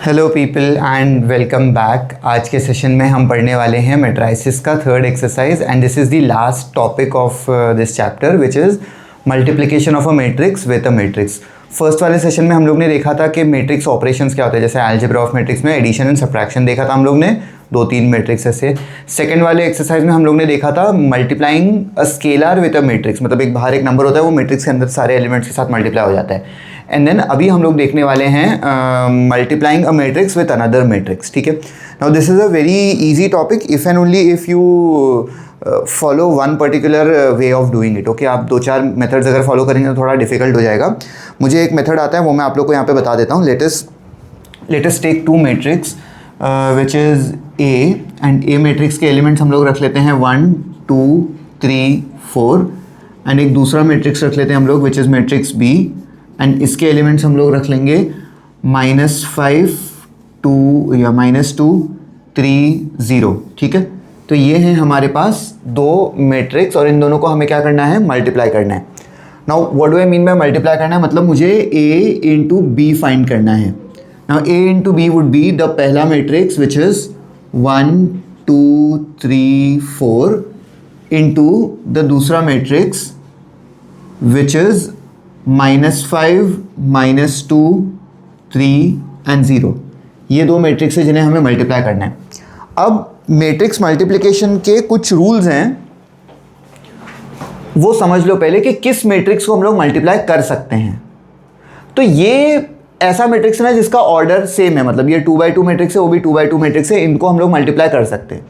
Hello people and welcome back. आज के session में हम पढ़ने वाले हैं मैट्रिसेस का third exercise and this is the last topic of this chapter which is multiplication of a matrix with a matrix. First वाले session में हम लोग ने देखा था कि मैट्रिक्स ऑपरेशंस क्या होते हैं, जैसे अलजेब्रा ऑफ मैट्रिक्स में एडिशन एंड सब्ट्रैक्शन देखा था हम लोग ने, 2-3 मैट्रिक्स से। सेकंड वाले एक्सरसाइज में हम लोग ने देखा था multiplying a scalar with a matrix, मतलब एक बाहर एक नंबर होता है वो मैट्रिक्स के अंदर सारे एलिमेंट्स के साथ मल्टीप्लाई हो जाता है। एंड देन अभी हम लोग देखने वाले हैं multiplying a matrix with another matrix. ठीक है, now this is a very easy topic if and only if you follow one particular way of doing it. Okay, आप 2-4 मेथड्स अगर फॉलो करेंगे तो थोड़ा डिफिकल्ट हो जाएगा। मुझे एक मेथड आता है वो मैं आप लोग को यहाँ पे बता देता हूँ। Let us take 2 matrix which is A and A matrix के एलिमेंट्स हम लोग रख लेते हैं 1 2 3 4 एंड एक दूसरा मैट्रिक्स रख लेते हैं हम लोग which is matrix B and इसके एलिमेंट्स हम लोग रख लेंगे -5 2 या -2 3 0। ठीक है, तो ये हैं हमारे पास 2 मैट्रिक्स और इन दोनों को हमें क्या करना है, मल्टीप्लाई करना है। Now what do I mean by multiply करना है, मतलब मुझे ए इंटू बी फाइंड करना है। Now A into B would be the पहला matrix which is 1 2 3 4 into the दूसरा मैट्रिक्स विच इज़ -5 -2 3 एंड 0। ये 2 मैट्रिक्स है जिन्हें हमें मल्टीप्लाई करना है। अब मैट्रिक्स मल्टीप्लिकेशन के कुछ रूल्स हैं, वो समझ लो पहले कि किस मैट्रिक्स को हम लोग मल्टीप्लाई कर सकते हैं। तो ये ऐसा मैट्रिक्स है ना जिसका ऑर्डर सेम है, मतलब ये 2x2 मैट्रिक्स है, वो भी 2x2 मैट्रिक्स है, इनको हम लोग मल्टीप्लाई कर सकते हैं।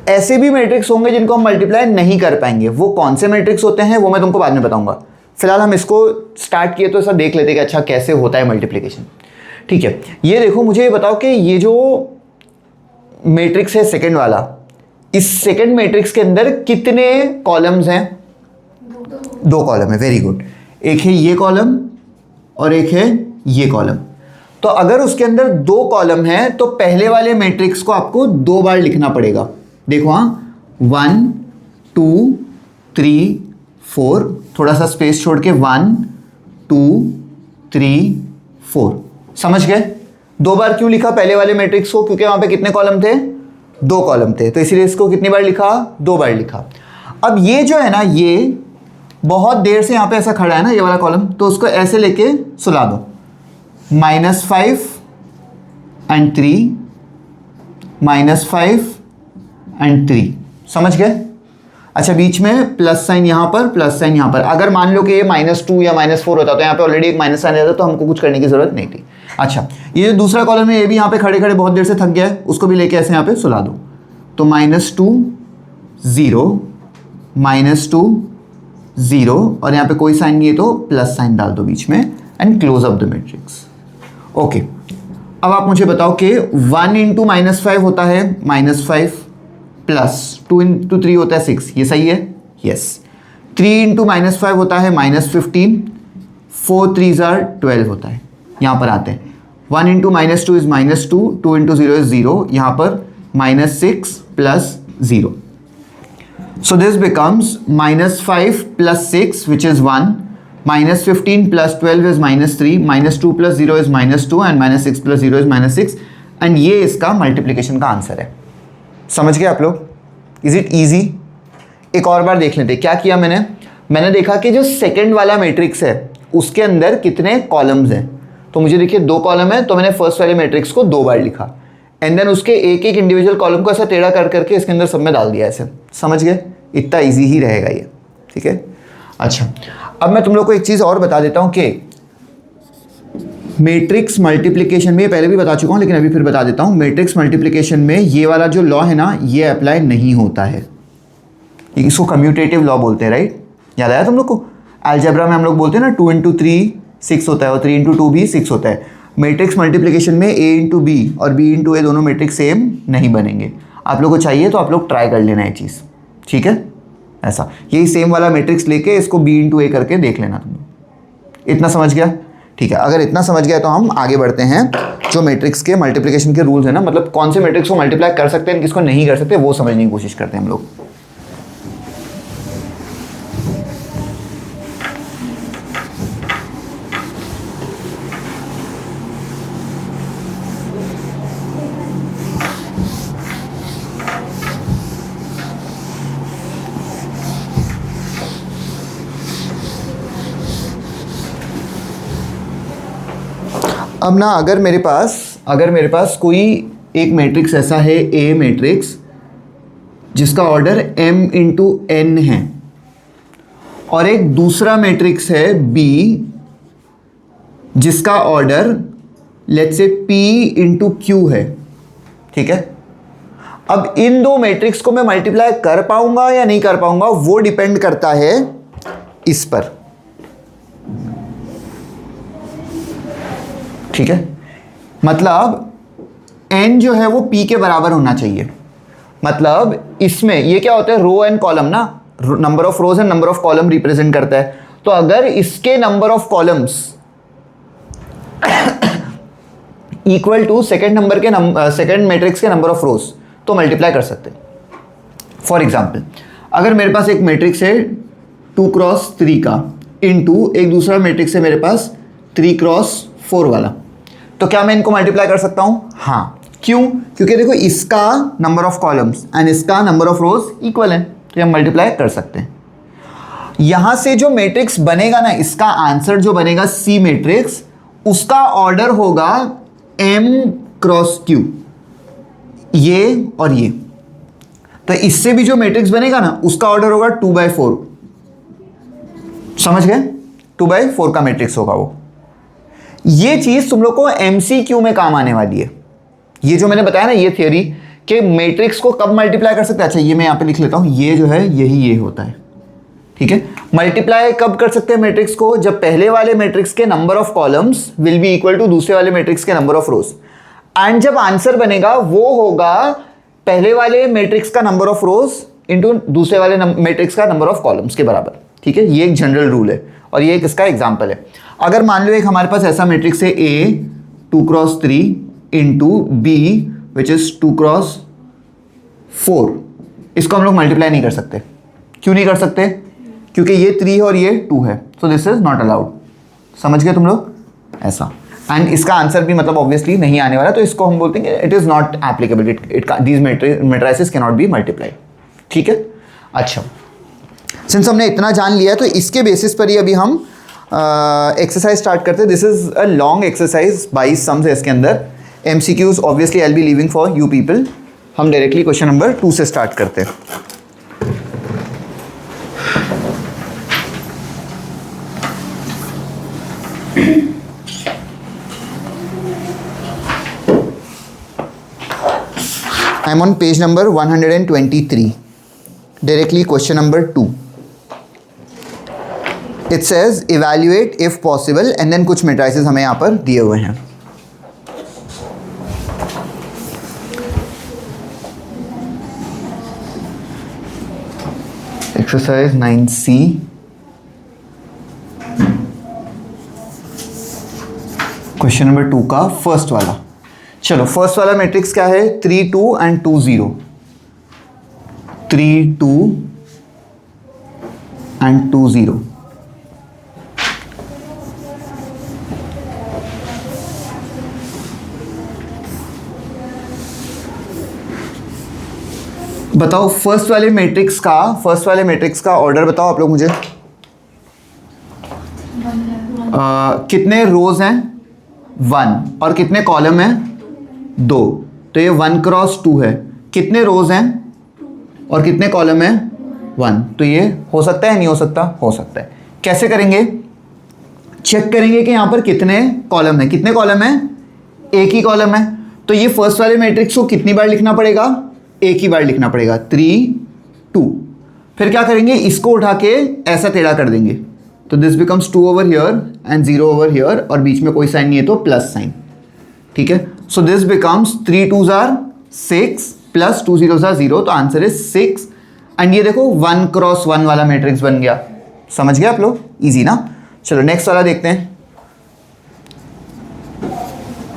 ऐसे भी मैट्रिक्स होंगे जिनको हम मल्टीप्लाई नहीं कर पाएंगे। वो कौन से मैट्रिक्स होते हैं वो मैं तुमको बाद में बताऊंगा। फिलहाल हम इसको स्टार्ट किए तो ऐसा देख लेते कि अच्छा कैसे होता है मल्टीप्लिकेशन। ठीक है, ये देखो, मुझे ये बताओ कि ये जो मैट्रिक्स है सेकंड वाला, इस सेकंड मैट्रिक्स के अंदर कितने कॉलम्स हैं? 2 कॉलम है। Very good. एक है ये कॉलम और एक है ये कॉलम। तो अगर उसके अंदर 2 कॉलम है तो पहले वाले मैट्रिक्स को आपको 2 बार लिखना पड़ेगा। देखो, हाँ, 1 2 3 4, थोड़ा सा स्पेस छोड़ के 1 2 3 4। समझ गए? 2 बार क्यों लिखा पहले वाले मैट्रिक्स को? क्योंकि वहां पे कितने कॉलम थे? 2 कॉलम थे, तो इसीलिए इसको कितनी बार लिखा? 2 बार लिखा। अब ये जो है ना, ये बहुत देर से यहां पे ऐसा खड़ा है ना ये वाला कॉलम, तो उसको ऐसे लेके सुला दो, -5 एंड 3 -5 एंड 3। समझ गए? अच्छा, बीच में प्लस साइन यहां पर, प्लस साइन यहां पर। अगर मान लो कि ये -2 या -4 होता तो यहाँ पे ऑलरेडी एक माइनस साइन रहता, तो हमको कुछ करने की जरूरत नहीं थी। अच्छा, ये जो दूसरा कॉलम है ये भी यहाँ पे खड़े खड़े बहुत देर से थक गया है, उसको भी लेके ऐसे यहाँ पे सुला दो। तो -2 0 -2 0 और यहाँ पे कोई साइन नहीं है तो प्लस साइन डाल दो बीच में and close up the matrix. Okay, अब आप मुझे बताओ कि 1 इंटू -5 होता है -5 प्लस 2 इंटू 3 होता है 6। ये सही है? यस। 3 इंटू -5 होता है -15, 4 3s are 12 होता है। यहाँ पर आते हैं, 1 इंटू -2 इज -2, 2 इंटू 0 इज 0, यहाँ पर -6 plus 0। So this becomes -5 plus 6 which is 1, -15 plus 12 is -3, -2 plus 0 is -2 and -6 plus 0 is -6 and ये इसका मल्टीप्लिकेशन का आंसर है। समझ गए आप लोग? Is it easy? एक और बार देख लेते क्या किया मैंने देखा कि जो सेकंड वाला मैट्रिक्स है उसके अंदर कितने कॉलम्स हैं। तो मुझे देखिए 2 कॉलम है, तो मैंने फर्स्ट वाले मैट्रिक्स को 2 बार लिखा एंड देन उसके एक एक इंडिविजुअल कॉलम को ऐसा टेढ़ा कर करके इसके अंदर सब में डाल दिया ऐसे। समझ गए? इतना इजी ही रहेगा ये। ठीक है, अच्छा, अब मैं तुम लोग को एक चीज़ और बता देता हूँ कि मैट्रिक्स मल्टीप्लिकेशन में, पहले भी बता चुका हूँ लेकिन अभी फिर बता देता हूँ, मैट्रिक्स मल्टीप्लिकेशन में ये वाला जो लॉ है ना ये अप्लाई नहीं होता है। इसको कम्यूटेटिव लॉ बोलते हैं, राइट? याद आया तुम लोग को? अलजेब्रा में हम लोग बोलते हैं ना 2 इंटू 3 6 होता है और 3 इंटू 2 भी 6 होता है। मैट्रिक्स मल्टीप्लिकेशन में ए इंटू बी और बी इंटू ए दोनों मैट्रिक्स सेम नहीं बनेंगे। आप लोग को चाहिए तो आप लोग ट्राई कर लेना ये चीज़। ठीक है, ऐसा यही सेम वाला मैट्रिक्स लेके इसको बी इंटू ए करके देख लेना तुम लोग। इतना समझ गया? ठीक है, अगर इतना समझ गया तो हम आगे बढ़ते हैं। जो मैट्रिक्स के मल्टीप्लिकेशन के रूल्स है ना, मतलब कौन से मैट्रिक्स को मल्टीप्लाई कर सकते हैं किसको नहीं कर सकते, वो समझने की कोशिश करते हैं हम लोग। अब ना अगर मेरे पास कोई एक मैट्रिक्स ऐसा है, ए मैट्रिक्स, जिसका ऑर्डर m इंटू n है, और एक दूसरा मैट्रिक्स है b जिसका order let's say p into q है, ठीक है। अब इन दो मैट्रिक्स को मैं मल्टीप्लाई कर पाऊंगा या नहीं कर पाऊंगा, वो डिपेंड करता है इस पर, ठीक है। मतलब n जो है वो p के बराबर होना चाहिए। मतलब इसमें ये क्या होता है, रो एंड कॉलम ना, number of rows and number of column represent करता है। तो अगर इसके number of columns equal to second matrix के नंबर ऑफ रोज, तो मल्टीप्लाई कर सकते हैं। फॉर एग्जाम्पल, अगर मेरे पास एक मैट्रिक्स है 2 क्रॉस 3 का इंटू एक दूसरा मैट्रिक्स है मेरे पास 3 क्रॉस 4 वाला, तो क्या मैं इनको मल्टीप्लाई कर सकता हूं? हाँ। क्यों? क्योंकि देखो इसका नंबर ऑफ कॉलम्स एंड इसका नंबर ऑफ रोज इक्वल है, तो हम मल्टीप्लाई कर सकते हैं। यहां से जो मैट्रिक्स बनेगा ना, इसका आंसर जो बनेगा सी मैट्रिक्स, उसका ऑर्डर होगा m क्रॉस q, ये और ये। तो इससे भी जो मैट्रिक्स बनेगा ना, उसका ऑर्डर होगा 2/4। समझ गए? 2/4 का मैट्रिक्स होगा वो। ये चीज तुम लोग को MCQ में काम आने वाली है। ये जो मैंने बताया ना, ये थियरी कि मैट्रिक्स को कब मल्टीप्लाई कर सकते हैं। अच्छा, ये मैं यहां पे लिख लेता हूं, ये जो है यही ये होता है, ठीक है। मल्टीप्लाई कब कर सकते हैं मैट्रिक्स को? जब पहले वाले मैट्रिक्स के number of columns will be equal to दूसरे वाले मैट्रिक्स के नंबर ऑफ रोज, एंड जब आंसर बनेगा वो होगा पहले वाले मैट्रिक्स का नंबर ऑफ रोज इंटू दूसरे वाले मैट्रिक्स का नंबर ऑफ कॉलम्स के बराबर, ठीक है। ये एक जनरल रूल है और ये एक इसका एग्जाम्पल है। अगर मान लो एक हमारे पास ऐसा मैट्रिक्स है A 2 cross 3 into B which is 2 cross 4, इसको हम लोग मल्टीप्लाई नहीं कर सकते। क्यों नहीं कर सकते? क्योंकि ये 3 और ये 2 है, सो दिस इज नॉट अलाउड। समझ गए तुम लोग? ऐसा। एंड इसका आंसर भी मतलब ऑब्वियसली नहीं आने वाला, तो इसको हम बोलते हैं it is not applicable, these matrices can not be multiplied, ठीक है। अच्छा, सिंस हमने इतना जान लिया तो इसके बेसिस पर ही अभी हम एक्सरसाइज स्टार्ट करते हैं। This is a long exercise, 22 sums है इसके अंदर। MCQs obviously I will be leaving for you people. हम डायरेक्टली क्वेश्चन नंबर 2 से स्टार्ट करते हैं। I am on page number 123. Directly question number 2. It says evaluate if possible and then कुछ matrices हमें यहाँ पर दिए हुए हैं। Exercise 9C. क्वेश्चन नंबर 2 का फर्स्ट वाला। चलो, फर्स्ट वाला मैट्रिक्स क्या है? 3 2 एंड 2 0। 3 2 एंड 2 0। बताओ फर्स्ट वाले मैट्रिक्स का ऑर्डर बताओ आप लोग मुझे। कितने रोज हैं? 1। और कितने कॉलम हैं? 2। तो ये 1 क्रॉस 2 है। कितने रोज हैं और कितने कॉलम हैं? 1। तो ये हो सकता है, नहीं हो सकता? हो सकता है। कैसे करेंगे? चेक करेंगे कि यहां पर कितने कॉलम है। कितने कॉलम है? एक ही कॉलम है। तो ये फर्स्ट वाले मैट्रिक्स को कितनी बार लिखना पड़ेगा? एक ही बार लिखना पड़ेगा, 3 2। फिर क्या करेंगे? इसको उठा के ऐसा टेढ़ा कर देंगे, तो this becomes 2 over here and 0 over here, और बीच में कोई साइन नहीं है तो प्लस साइन, ठीक है। सो this becomes 3 2s are 6 plus 2 0s are 0, तो आंसर इज 6। एंड ये देखो 1 क्रॉस 1 वाला मैट्रिक्स बन गया। समझ गए आप लोग? इजी ना। चलो नेक्स्ट वाला देखते हैं।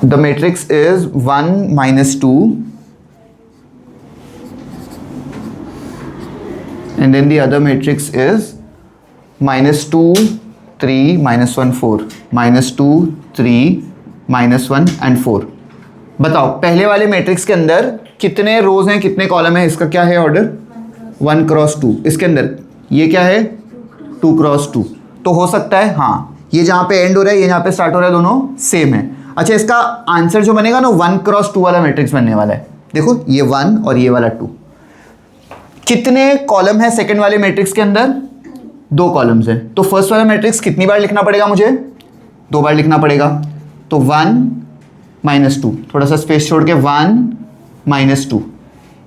The matrix is 1 -2 and then the other matrix is -2 3 -1 4 -2 3 -1 and 4। बताओ पहले वाले मैट्रिक्स के अंदर कितने रोज हैं, कितने कॉलम है? इसका क्या है ऑर्डर? 1 क्रॉस 2। इसके अंदर ये क्या है? 2 क्रॉस 2। तो हो सकता है, हाँ, ये जहाँ पे एंड हो रहा है, ये जहाँ पे स्टार्ट हो रहा है, दोनों सेम है। अच्छा, इसका आंसर जो बनेगा ना 1 क्रॉस 2 वाला मैट्रिक्स बनने वाला है। देखो ये 1 और ये वाला 2। कितने कॉलम है सेकंड वाले मैट्रिक्स के अंदर? 2 कॉलम्स है। तो फर्स्ट वाला मैट्रिक्स कितनी बार लिखना पड़ेगा मुझे? 2 बार लिखना पड़ेगा। तो 1 -2, थोड़ा सा स्पेस छोड़ के 1 -2।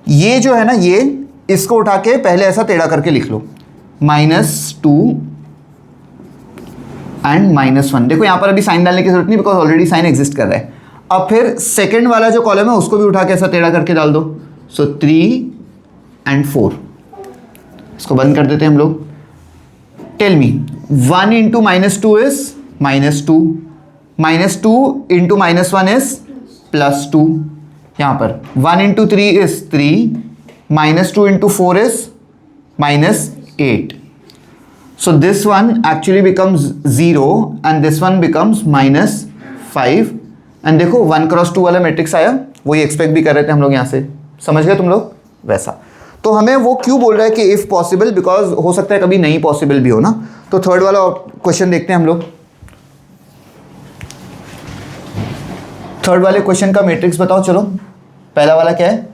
ये जो है ना, ये इसको उठा के पहले ऐसा टेढ़ा करके लिख लो, -2 एंड -1। देखो यहां पर अभी साइन डालने की जरूरत नहीं, बिकॉज ऑलरेडी साइन एग्जिस्ट कर रहा है। अब फिर सेकंड वाला जो कॉलम है उसको भी उठा के ऐसा टेढ़ा करके डाल दो। So 3 and 4। इसको बंद कर देते हैं हम लोग। Tell me 1 into -2 is -2, -2 into -1 is +2। यहां पर 1 into 3 is 3, -2 into 4 is -8। So this one actually becomes 0 and this one becomes -5। and देखो 1 क्रॉस 2 वाला मैट्रिक्स आया, वही एक्सपेक्ट भी कर रहे थे हम लोग यहाँ से। समझ गए तुम लोग? वैसा तो हमें वो क्यों बोल रहा है कि इफ पॉसिबल, बिकॉज हो सकता है कभी नहीं पॉसिबल भी हो ना। तो थर्ड वाला क्वेश्चन देखते हैं हम लोग। थर्ड वाले क्वेश्चन का मैट्रिक्स बताओ। चलो पहला वाला क्या है?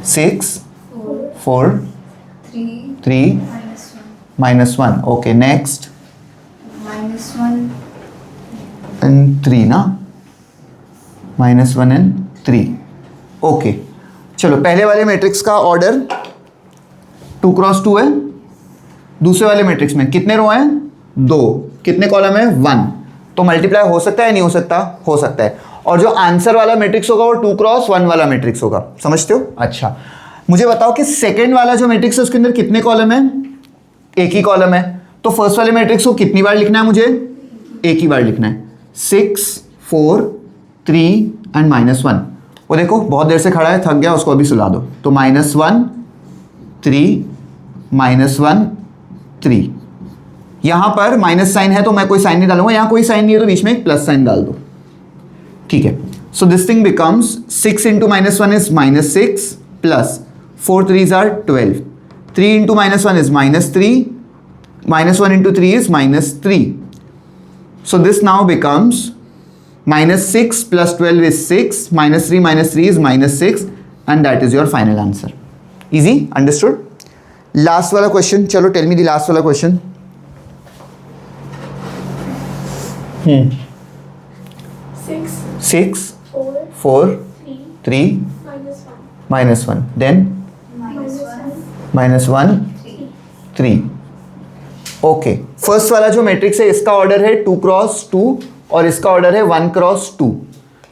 6 4 3 -1। ओके, नेक्स्ट -1 एंड 3 ना, -1 एंड 3। ओके, चलो पहले वाले मैट्रिक्स का ऑर्डर 2 क्रॉस 2 है। दूसरे वाले मैट्रिक्स में कितने रो हैं? 2। कितने कॉलम है? 1। तो मल्टीप्लाई हो सकता है नहीं हो सकता? हो सकता है। और जो आंसर वाला मैट्रिक्स होगा वो 2 क्रॉस 1 वाला मैट्रिक्स होगा। समझते हो? अच्छा, मुझे बताओ कि सेकेंड वाला जो मैट्रिक्स है उसके अंदर कितने कॉलम है? एक ही कॉलम है। तो फर्स्ट वाले मैट्रिक्स को कितनी बार लिखना है मुझे? एक ही बार लिखना है। 6 4 3 एंड -1। वो देखो बहुत देर से खड़ा है, थक गया, उसको अभी सुला दो। तो -1 3 -1 3। यहां पर माइनस साइन है तो मैं कोई साइन नहीं डालूंगा, यहां कोई साइन नहीं है तो बीच में एक प्लस साइन डाल दो। ठीक है, so this thing becomes 6 into -1 is -6 plus 4 3s are 12, 3 into -1 is -3, -1 into 3 is -3. So this now becomes -6 plus 12 is 6, -3 is -6 and that is your final answer. Easy? Understood? Last वाला question, चलो tell me the last वाला question. 6 4 3 -1 then -1 3। Okay, first वाला जो matrix है इसका order है 2 cross 2 और इसका ऑर्डर है 1 क्रॉस 2।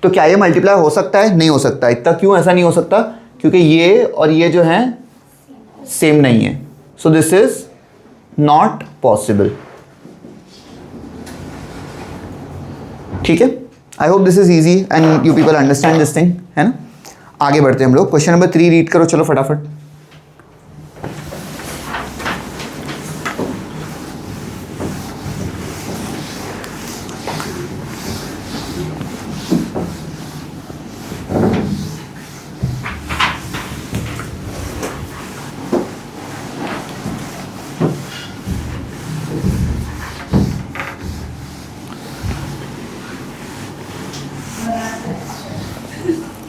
तो क्या ये मल्टीप्लाई हो सकता है? नहीं हो सकता। इतना क्यों ऐसा नहीं हो सकता? क्योंकि ये और ये जो है सेम नहीं है। सो दिस इज नॉट पॉसिबल। ठीक है, I hope this is easy and you people understand this thing, है ना। आगे बढ़ते हैं हम लोग। क्वेश्चन नंबर 3 रीड करो, चलो फटाफट।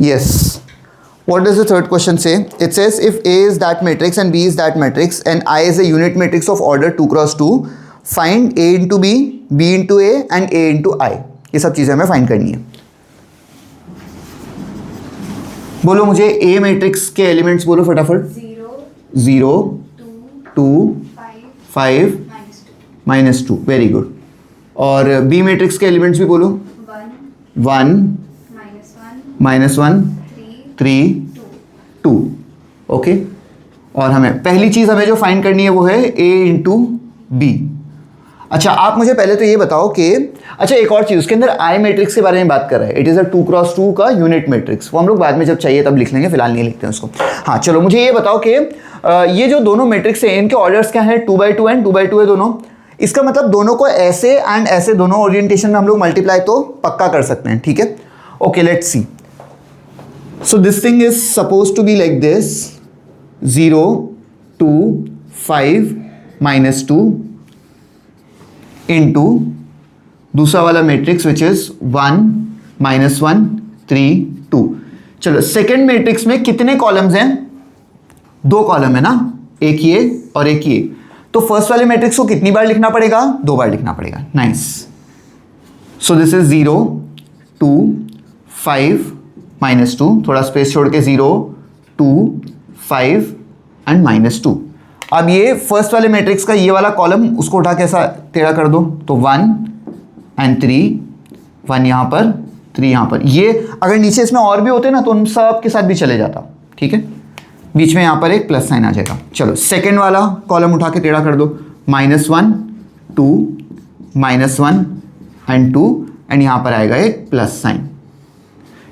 Yes. What does the third question say? It says if A is that matrix and B is that matrix and I is a unit matrix of order 2 cross 2, find A into B, B into A and A into I. ये सब चीज़ें हमें find करनी है। बोलो मुझे A matrix के elements बोलो फटाफट। 0 2 5 -2। Very good. और B मैट्रिक्स के एलिमेंट्स भी बोलो। 1 -1 3 2। ओके, और हमें पहली चीज़ हमें जो फाइंड करनी है वो है A इंटू बी। अच्छा, आप मुझे पहले तो ये बताओ कि अच्छा एक और चीज़, उसके अंदर I मैट्रिक्स के बारे में बात कर रहा है। इट इज़ अ 2 क्रॉस 2 का यूनिट मैट्रिक्स। वो हम लोग बाद में जब चाहिए तब लिख लेंगे, फिलहाल नहीं लिखते हैं उसको। हाँ चलो, मुझे ये बताओ कि ये जो दोनों मैट्रिक्स हैं इनके ऑर्डर्स क्या हैं? 2/2 एंड 2/2 है दोनों। इसका मतलब दोनों को ऐसे एंड ऐसे दोनों ओरिएंटेशन में हम लोग मल्टीप्लाई तो पक्का कर सकते हैं। ठीक है, okay, let's see. So this thing is supposed to be like this: 0 2 5 -2 into दूसरा वाला मैट्रिक्स विच इज 1 -1 3 2। चलो सेकेंड मैट्रिक्स में कितने कॉलम्स हैं? 2 कॉलम है ना, एक ये और एक ये। तो फर्स्ट वाले मैट्रिक्स को कितनी बार लिखना पड़ेगा? 2 बार लिखना पड़ेगा। नाइस। सो दिस इज 0 2 5 -2, थोड़ा स्पेस छोड़ के 0 2 5 एंड -2। अब ये फर्स्ट वाले मैट्रिक्स का ये वाला कॉलम उसको उठा के ऐसा टेढ़ा कर दो, तो 1 एंड 3, 1 यहाँ पर 3 यहाँ पर। ये अगर नीचे इसमें और भी होते ना तो उन सब के साथ भी चले जाता, ठीक है। बीच में यहाँ पर एक प्लस साइन आ जाएगा। चलो सेकेंड वाला कॉलम उठा के टेढ़ा कर दो, -1 2 -1 एंड 2 एंड यहाँ पर आएगा एक प्लस साइन,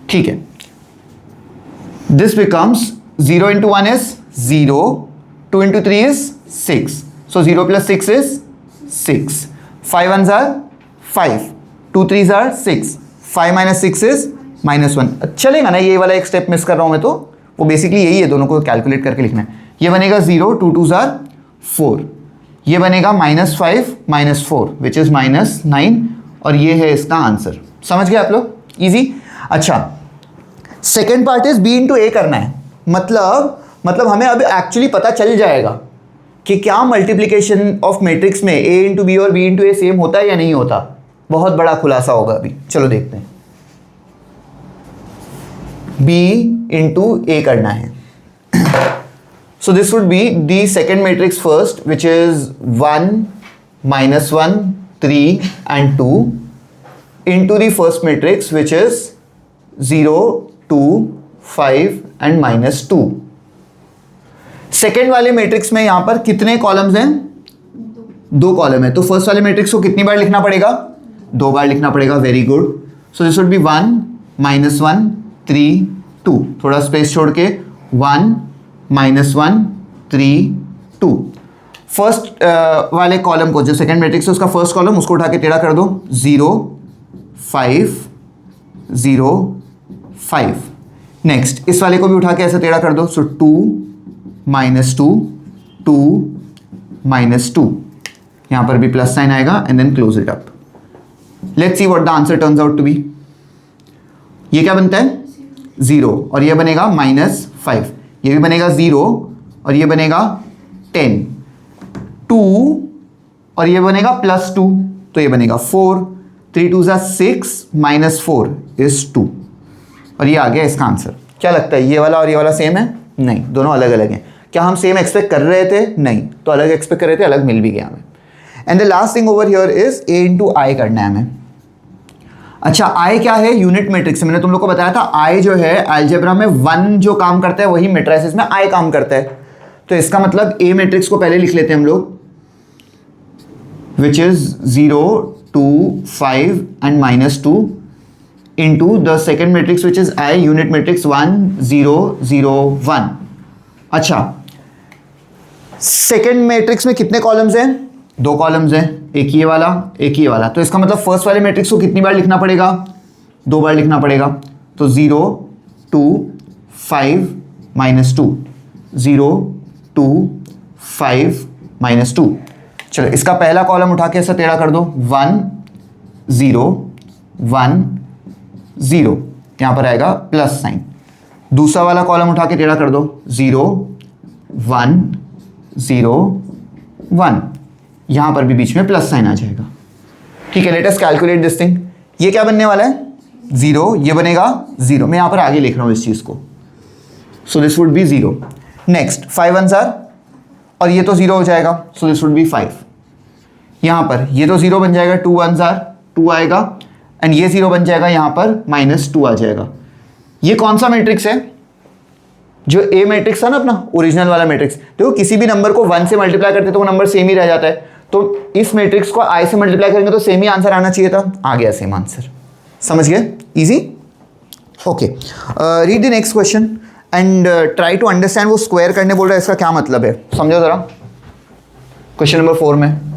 ठीक है। This becomes 0 into 1 is 0, 2 into 3 is 6, so 0 plus 6 is 6, 5 ones are 5, 2 3s are 6, 5 minus 6 is -1। चलेगा ना, ये वाला एक स्टेप मिस कर रहा हूँ मैं, तो वो बेसिकली यही है, दोनों को कैलकुलेट करके लिखना है। ये बनेगा 0, 2 2s are 4, ये बनेगा -5 -4 विच इज -9 और ये है इसका आंसर। समझ गए आप लोग? इजी। अच्छा, second part is b into A करना है। मतलब हमें अब एक्चुअली पता चल जाएगा कि क्या मल्टीप्लिकेशन ऑफ मैट्रिक्स में a इंटू बी और b इंटू ए सेम होता है या नहीं होता। बहुत बड़ा खुलासा होगा अभी, चलो देखते हैं। b इंटू ए करना है, so this would be the second matrix first which is 1 -1 3 and 2 into the first matrix which is 0 2 5 and -2। Second वाले मैट्रिक्स में यहां पर कितने कॉलम्स हैं? 2 कॉलम है, तो फर्स्ट वाले मैट्रिक्स को कितनी बार लिखना पड़ेगा? 2 बार लिखना पड़ेगा। Very good. So this would be 1 -1 3 2, थोड़ा स्पेस छोड़ के 1 -1 3 2। फर्स्ट वाले कॉलम को, जो सेकेंड मैट्रिक्स है उसका फर्स्ट कॉलम, उसको उठा के टेढ़ा कर दो, 0 5 0 5। नेक्स्ट इस वाले को भी उठा के ऐसे टेढ़ा कर दो, सो 2 -2 2 -2, यहां पर भी प्लस साइन आएगा and then close it up. Let's see what the answer turns out to be. ये क्या बनता है? 0 और ये बनेगा -5, ये भी बनेगा 0 और ये बनेगा 10, 2 और ये बनेगा +2, तो ये बनेगा 4, 3 2s are 6 -4 is 2 और ये आ गया इसका आंसर। क्या लगता है ये वाला और ये वाला सेम है? नहीं, दोनों अलग अलग हैं। क्या हम सेम एक्सपेक्ट कर रहे थे? नहीं, तो अलग एक्सपेक्ट कर रहे थे, अलग मिल भी गया हमें। And the last thing over here is a into I करना है हमें। अच्छा, आई क्या है? Unit matrix. मैंने तुम लोग को बताया था आई जो है अलजेब्रा में 1 जो काम करता है वही मैट्रिसेस में आई काम करता है। तो इसका मतलब ए मैट्रिक्स को पहले लिख लेते हैं हम लोग, विच is 0 2 5 and -2 into the second matrix which is I, unit matrix 1 0 0 1। अच्छा, सेकेंड मैट्रिक्स में कितने कॉलम्स हैं? 2 कॉलम्स हैं, एक ये वाला एक ये वाला। तो इसका मतलब फर्स्ट वाले मैट्रिक्स को कितनी बार लिखना पड़ेगा? 2 बार लिखना पड़ेगा। तो 0 2 5 -2 0 2 5 -2। चलो इसका पहला कॉलम उठा के ऐसा टेढ़ा कर दो, 1 0 1 0, यहां पर आएगा प्लस साइन। दूसरा वाला कॉलम उठा के टेढ़ा कर दो, 0 1 0 1, यहां पर भी बीच में प्लस साइन आ जाएगा। ठीक है, let us calculate this thing. ये क्या बनने वाला है? 0, ये बनेगा 0। मैं यहां पर आगे लिख रहा हूं इस चीज को, so this would be 0। Next 5 1s are, और ये तो 0 हो जाएगा, सो दिस वुड बी 5। यहां पर ये तो 0 बन जाएगा, 2 1s are 2 आएगा एंड ये 0 बन जाएगा, यहां पर -2 आ जाएगा। ये कौन सा मैट्रिक्स है? जो ए मैट्रिक्स है ना अपना ओरिजिनल वाला मैट्रिक्स। देखो किसी भी नंबर को 1 से मल्टीप्लाई करते तो वो नंबर सेम ही रह जाता है, तो इस मैट्रिक्स को आई से मल्टीप्लाई करेंगे तो सेम ही आंसर आना चाहिए था, आ गया सेम आंसर। समझ गए? Easy. Okay, read the next question and try to understand. वो स्क्वायर करने बोल रहा है, इसका क्या मतलब है समझो जरा। क्वेश्चन नंबर 4 में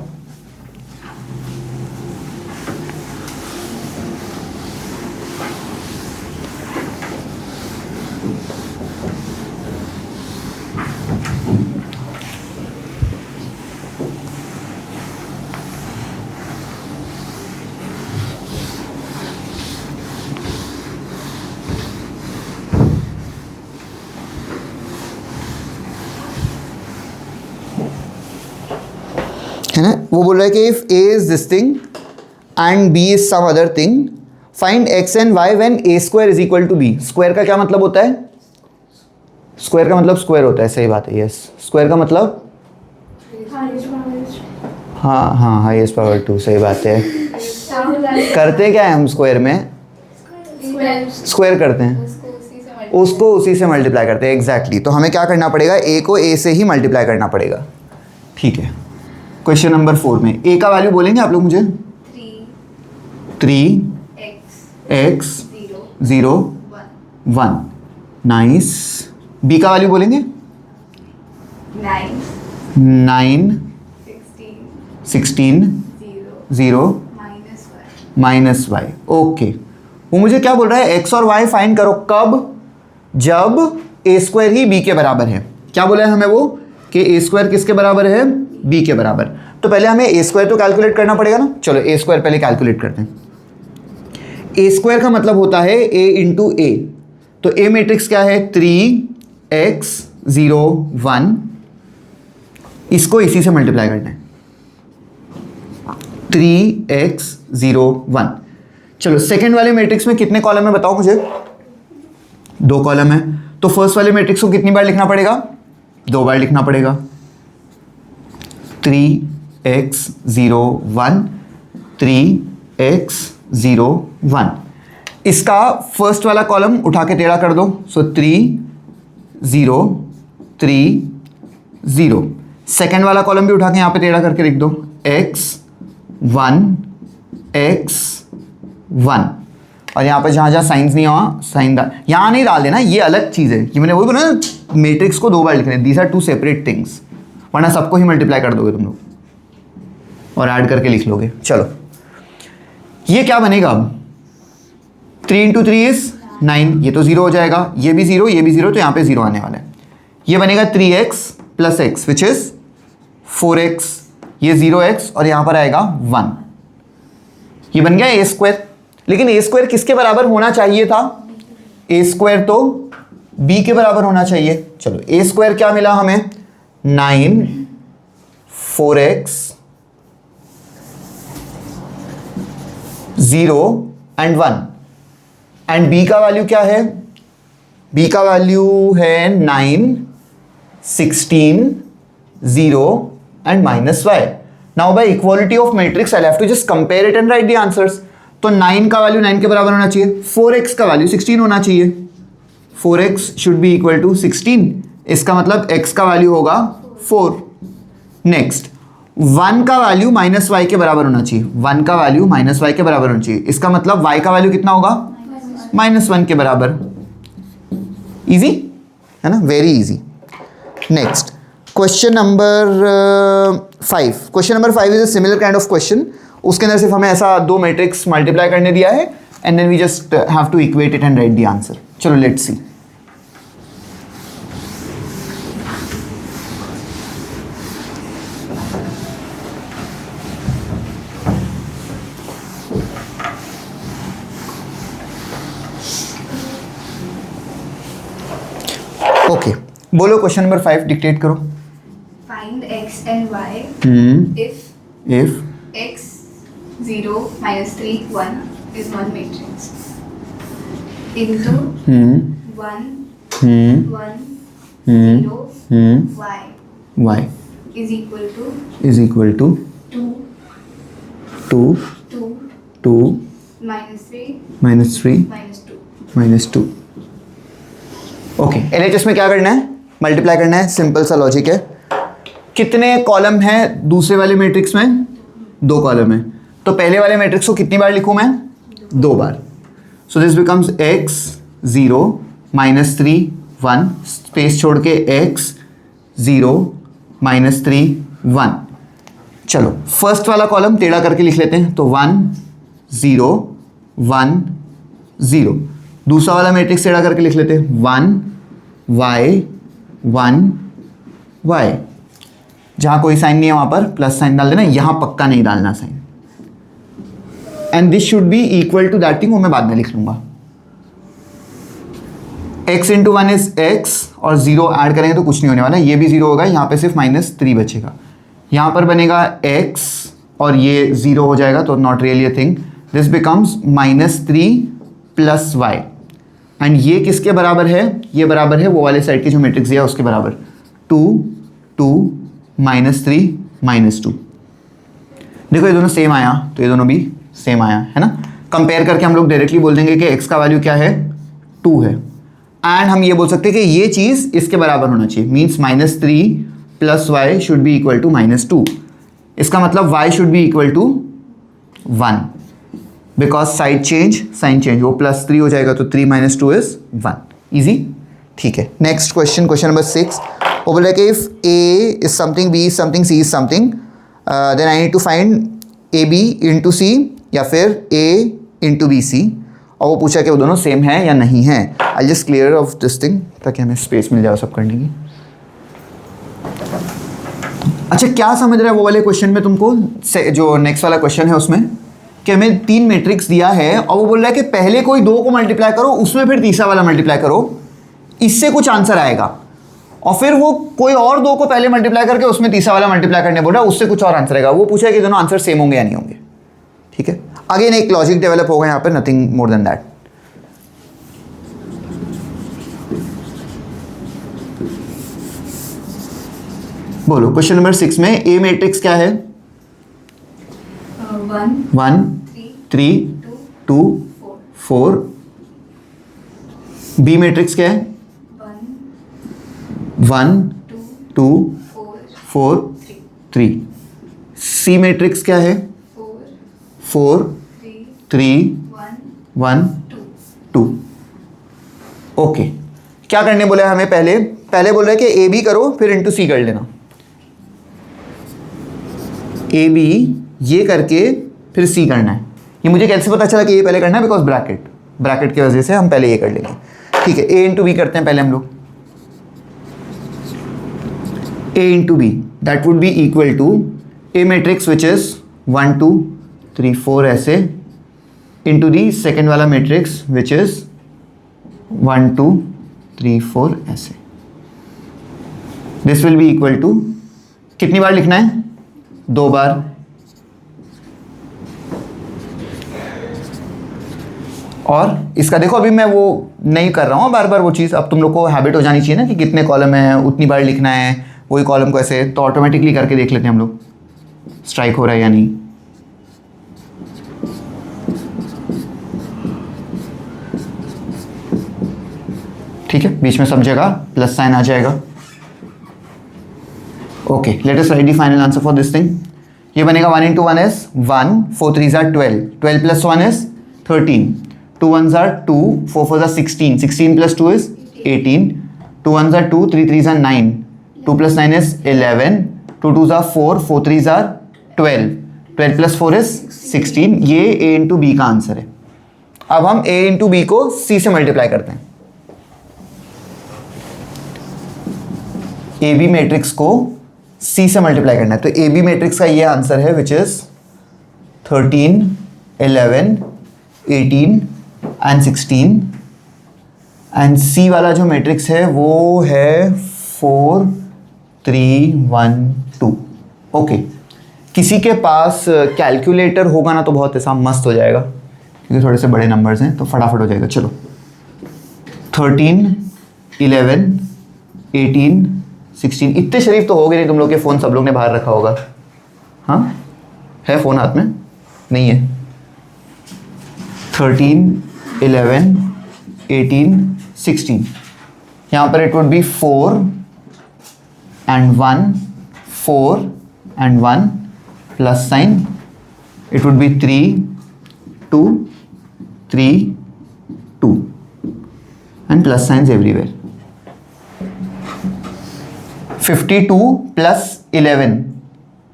है ना। वो बोल रहा है कि if A is this thing and B is some other thing, find X and Y when A square is equal to B. Square का क्या मतलब होता है? स्क्वायर का मतलब स्क्वायर होता है, सही बात है, यस। स्क्वायर का मतलब हाँ हाँ हाईएस्ट पावर 2, सही बात है। करते क्या है हम स्क्वायर में? स्क्वायर करते हैं, उसको उसी से मल्टीप्लाई करते हैं, एग्जैक्टली। तो हमें क्या करना पड़ेगा? ए को ए से ही मल्टीप्लाई करना पड़ेगा, ठीक है। क्वेश्चन नंबर 4 में ए का वैल्यू बोलेंगे आप लोग मुझे? 3 x 0 1, नाइस। बी का वैल्यू बोलेंगे? 9 16 0 माइनस वाई। ओके, वो मुझे क्या बोल रहा है? एक्स और वाई फाइंड करो। कब? जब ए स्क्वायर ही बी के बराबर है। क्या बोला है हमें वो? कि ए स्क्वायर किसके बराबर है? बी के बराबर। तो पहले हमें ए स्क्वायर तो कैलकुलेट करना पड़ेगा ना। चलो ए स्क्वायर पहले कैलकुलेट करते हैं। ए स्क्वायर का मतलब होता है ए इंटू ए। तो ए मैट्रिक्स क्या है? 3x 0 1, इसको इसी से मल्टीप्लाई करना है, 3x 0 1। चलो सेकेंड वाले मैट्रिक्स में कितने कॉलम है बताओ मुझे? 2 कॉलम है। तो फर्स्ट वाले मैट्रिक्स को कितनी बार लिखना पड़ेगा? 2 बार लिखना पड़ेगा। 3x 0 1 3x 0 1। इसका फर्स्ट वाला कॉलम उठा के टेढ़ा कर दो, सो 3 0 3 0। सेकेंड वाला कॉलम भी उठा के यहाँ पे टेढ़ा करके लिख दो, x 1 x 1। और यहाँ पे जहाँ जहाँ साइंस नहीं हुआ साइन यहाँ नहीं डाल देना, ये अलग चीज़ है। ये मैंने वही बोला ना, मैट्रिक्स को 2 बार लिखना है। दीज आर 2 सेपरेट थिंग्स, वरना सबको ही मल्टीप्लाई कर दोगे तुम लोग और ऐड करके लिख लोगे। चलो ये क्या बनेगा अब? 3 × 3 इज 9, ये तो 0 हो जाएगा, ये भी 0 ये भी 0, तो यहाँ पे 0 आने वाला है। ये बनेगा 3x + x which is 4x, ये 0x और यहाँ पर आएगा 1। ये बन गया ए स्क्वायर। लेकिन ए स्क्वायर किसके बराबर होना चाहिए था? ए स्क्वायर तो बी के बराबर होना चाहिए। चलो ए स्क्वायर क्या मिला हमें? 9 4x 0 एंड 1। एंड बी का वैल्यू क्या है? बी का वैल्यू है 9 16 0 and -y। Now by equality of matrix I have to just compare it and write the answers. तो 9 का वैल्यू 9 के बराबर होना चाहिए, 4x का वैल्यू 16 होना चाहिए, 4x should be equal to 16। इसका मतलब x का वैल्यू होगा 4। नेक्स्ट 1 का वैल्यू -y के बराबर होना चाहिए, 1 का वैल्यू -y के बराबर होना चाहिए। इसका मतलब y का वैल्यू कितना होगा? -1 के बराबर। इजी है ना, very easy. Next question number 5। Question number 5 is a similar kind of question. उसके अंदर सिर्फ हमें ऐसा 2 मैट्रिक्स मल्टीप्लाई करने दिया है and then we just have to equate it and write the answer. चलो लेट्स सी। ओके बोलो क्वेश्चन नंबर 5 डिक्टेट करो। Find x and y if x 0 -3 1 is one matrix into 1 1 0 y y is equal to is equal to 2 2 2 2 -3 -3 -2। -2। Okay LHS में क्या करना है? Multiply करना है, simple सा लॉजिक है। कितने कॉलम है दूसरे वाले मैट्रिक्स में? 2 कॉलम है। तो पहले वाले मैट्रिक्स को कितनी बार लिखूं मैं? 2 बार। So this becomes x 0 -3 1, space छोड़ के x 0 -3 1। चलो फर्स्ट वाला कॉलम टेढ़ा करके लिख लेते हैं, तो 1 0 1 0। दूसरा वाला मैट्रिक्स टेढ़ा करके लिख लेते हैं, 1 y 1 y। जहां कोई साइन नहीं है वहां पर प्लस साइन डाल देना, यहां पक्का नहीं डालना sign. And this should be equal to that thing, वो मैं बाद में लिख लूंगा। x इंटू 1 इज x और 0 ऐड करेंगे तो कुछ नहीं होने वाला, ये भी 0 होगा, यहाँ पे सिर्फ -3 बचेगा। यहाँ पर बनेगा x और ये 0 हो जाएगा तो not really a thing. This becomes -3 + y and ये किसके बराबर है? ये बराबर है वो वाले साइड की जो मैट्रिक्स दिया उसके बराबर 2 2 -3 -2. देखो ये दोनों सेम आया तो ये दोनों भी सेम आया है ना. कंपेयर करके हम लोग डायरेक्टली बोल देंगे कि x का वैल्यू क्या है 2 है एंड हम ये बोल सकते हैं कि ये चीज़ इसके बराबर होना चाहिए. Means -3 + y should be equal to -2. इसका मतलब y should be equal to 1 because side change sign change. वो +3 हो जाएगा तो 3 - 2 इज 1. ईजी. ठीक है. Next question number 6. वो बोल रहा है कि if a is something, b is something, c is something, then I need to find ab into c या फिर a इंटू बी सी. और वो पूछा कि वो दोनों सेम है या नहीं है. I just clear of this thing ताकि हमें स्पेस मिल जाए सब करने की. अच्छा क्या समझ रहा है वो वाले क्वेश्चन में तुमको? जो नेक्स्ट वाला क्वेश्चन है उसमें कि हमें 3 मैट्रिक्स दिया है और वो बोल रहा है कि पहले कोई 2 को मल्टीप्लाई करो, उसमें फिर तीसरा वाला मल्टीप्लाई करो, इससे कुछ आंसर आएगा. और फिर वो कोई और 2 को पहले मल्टीप्लाई करके उसमें तीसरा वाला मल्टीप्लाई करने बोल रहा है, उससे कुछ और आंसर आएगा. वो पूछा है कि दोनों आंसर सेम होंगे या नहीं होंगे. ठीक है. अगेन एक लॉजिक डेवलप होगा यहाँ पर, नथिंग मोर देन दैट. बोलो क्वेश्चन नंबर 6 में ए मैट्रिक्स क्या है? 1 3 2 4. बी मैट्रिक्स क्या है? 1 2 4 3. सी मैट्रिक्स क्या है? 4 3 1 2. ओके. क्या करने बोला है हमें? पहले बोल रहा है कि ए बी करो फिर इंटू सी कर लेना. ए बी ये करके फिर सी करना है. ये मुझे कैसे पता चला कि ये पहले करना है? बिकॉज ब्रैकेट की वजह से हम पहले ये कर लेंगे. ठीक है. ए इंटू बी करते हैं पहले हम लोग. A into B that would be equal to a matrix which is 1 2 3 4 ऐसे इंटू दी सेकेंड वाला मैट्रिक्स विच इज 1 2 3 4 ऐसे. This will be equal to, कितनी बार लिखना है? 2 बार. और इसका देखो अभी मैं वो नहीं कर रहा हूँ बार बार वो चीज़. अब तुम लोग को हैबिट हो जानी चाहिए ना कि कितने कॉलम है उतनी बार लिखना है. वही कॉलम को ऐसे तो ऑटोमेटिकली करके देख लेते हैं हम लोग स्ट्राइक हो रहा है या नहीं. ठीक है. बीच में सब जगह प्लस साइन आ जाएगा. Okay. Let us write the final answer for this thing. ये बनेगा 1 into 1 is 1 4 3 are 12 12 plus 1 is 13 2 1s are 2 4 4s are 16 16 plus 2 is 18 2 1s are 2 3 3s are 9 2 plus 9 is 11 2 2s are 4 4 3s are 12 12 plus 4 is 16. ये a into B का answer है. अब हम a into B को c से multiply करते हैं. A B matrix को c से मल्टीप्लाई करना है तो ए बी मैट्रिक्स का ये आंसर है विच इज 13 11 18 एंड 16 एंड सी वाला जो मैट्रिक्स है वो है 4 3 1 2. ओके. किसी के पास कैलकुलेटर होगा ना तो बहुत ऐसा मस्त हो जाएगा क्योंकि थोड़े से बड़े नंबर्स हैं तो फटाफट हो जाएगा. चलो 13 11 18 16. इतने शरीफ तो हो गए नहीं तुम लोग के. फ़ोन सब लोग ने बाहर रखा होगा. हाँ है फ़ोन हाथ में? नहीं है. 13 11 18 16. यहाँ पर it would be 4 and 1 4 and 1 plus sign. It would be 3 2 3 2 and plus science everywhere. 52 plus 11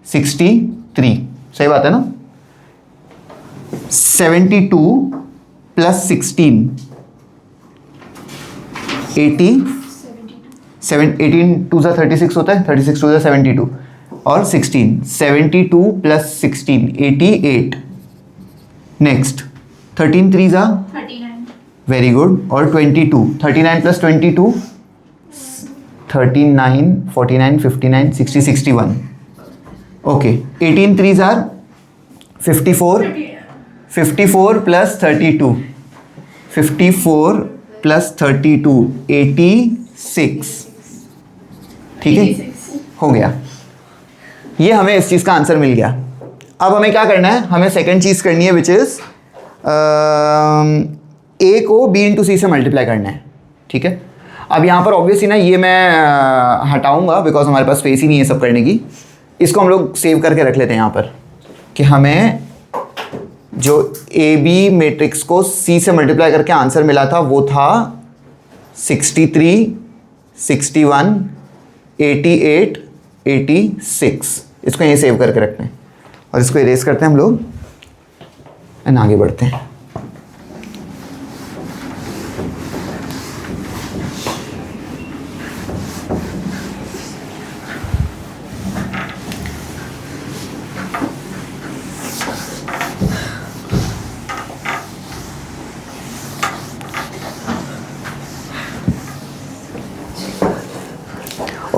63. सही बात है ना? 72 प्लस 16 80 18 2 सा 36 होता है 36 2 सा 72 और 16 72 प्लस 16 88. नेक्स्ट 13 3 सा 39. Very good. और 22 39 plus 22 39 49 59 60 61. Okay 18 3s are 54, 54 plus 32, 54 plus 32 86, ठीक है, हो गया। ये हमें इस चीज़ का आंसर मिल गया। अब हमें क्या करना है, हमें सेकंड चीज़ करनी है विच इज़ ए को बी इंटू सी से मल्टीप्लाई करना है, ठीक है। अब यहाँ पर ऑब्वियसली ना ये मैं हटाऊंगा बिकॉज हमारे पास स्पेस ही नहीं है सब करने की। इसको हम लोग सेव करके रख लेते हैं यहाँ पर कि हमें जो ए बी मैट्रिक्स को सी से मल्टीप्लाई करके आंसर मिला था वो था 63, 61, 88, 86। इसको यहीं सेव करके रखते हैं और इसको इरेज करते हैं हम लोग एंड आगे बढ़ते हैं।